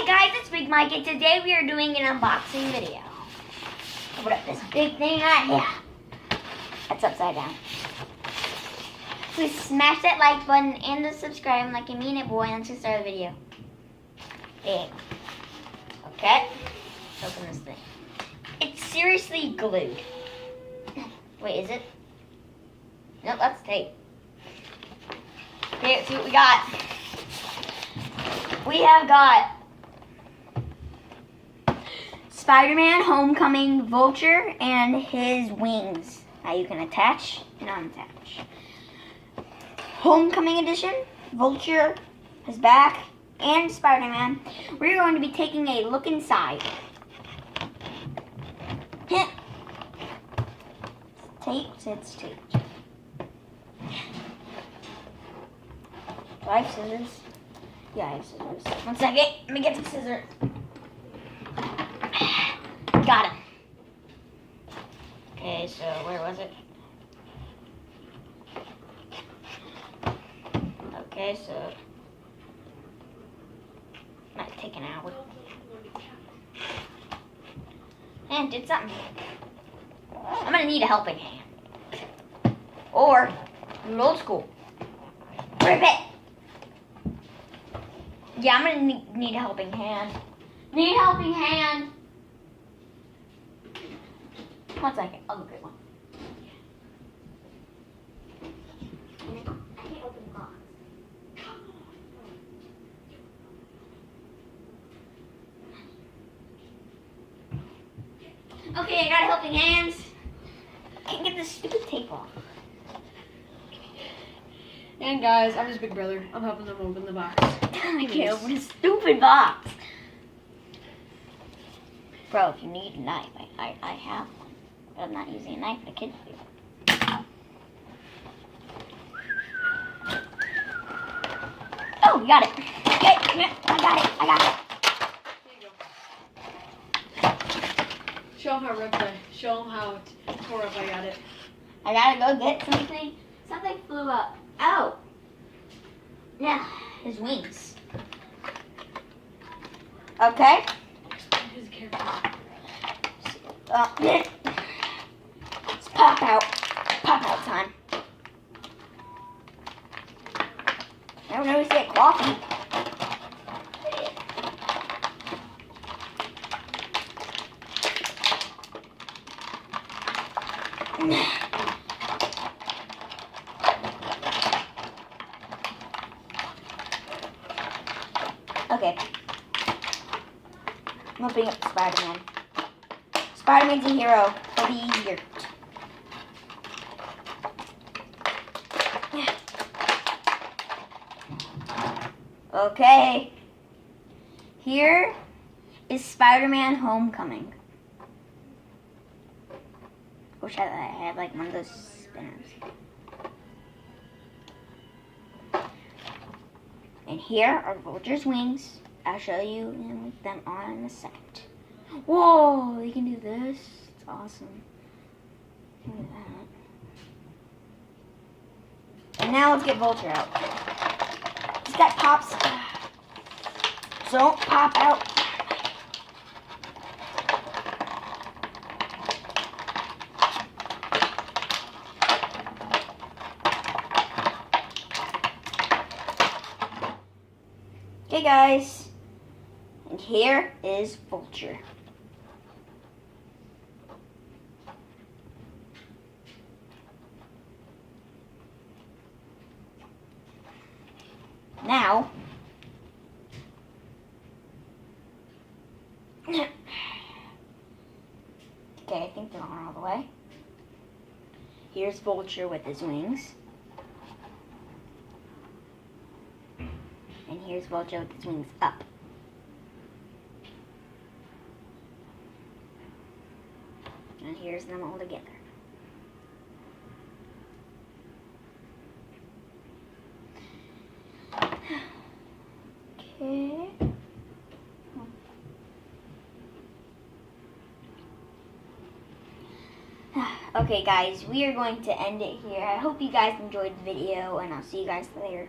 Hi guys, it's Big Mike, and today we are doing an unboxing video. Open up this big thing right here. That's upside down. Please smash that like button and the subscribe like you mean it, boy, and let's just start the video. There. Okay. Let's open this thing. It's seriously glued. Wait, is it? Nope, that's tape. Okay, let's see what we got. We have got Spiderman Homecoming Vulture and his wings that you can attach and unattach. Homecoming Edition, Vulture, his back, and Spider-Man. We're going to be taking a look inside. Taped, it's taped. Do I have scissors? Yeah, I have scissors. 1 second, let me get some scissors. Got him. Okay, so where was it? Okay, so might take an hour. And did something. I'm gonna need a helping hand. Or old school. Rip it. Yeah, I'm gonna need a helping hand. Need a helping hand. 1 second, I'll look at one. I can't open the box. Okay, I got helping hands. Can't get this stupid tape off. And guys, I'm his big brother. I'm helping them open the box. I can't open this stupid box. Bro, if you need a knife, I have one. But I'm not using a knife, the kids do. Oh, you got it. Okay, I got it. There you go. Show them how ripped show them how tore up I got it. I gotta go get something. Something flew up. Oh. Yeah, his wings. Okay. His character. It's pop out. Pop out time. I don't notice that coffee. Okay. I'm opening up Spider-Man. Spider-Man's a hero. It'll be easier. Okay. Here is Spider-Man Homecoming. Wish I had like one of those spinners. And here are Vulture's wings. I'll show you them on in a second. Whoa, you can do this. It's awesome. Look at that. And now let's get Vulture out. This guy pops. Don't pop out. Okay guys, and here is Vulture. Now, okay, I think they're on all the way. Here's Vulture with his wings. And here's Vulture with his wings up. And here's them all together. Okay. Okay guys, we are going to end it here. I hope you guys enjoyed the video and I'll see you guys later.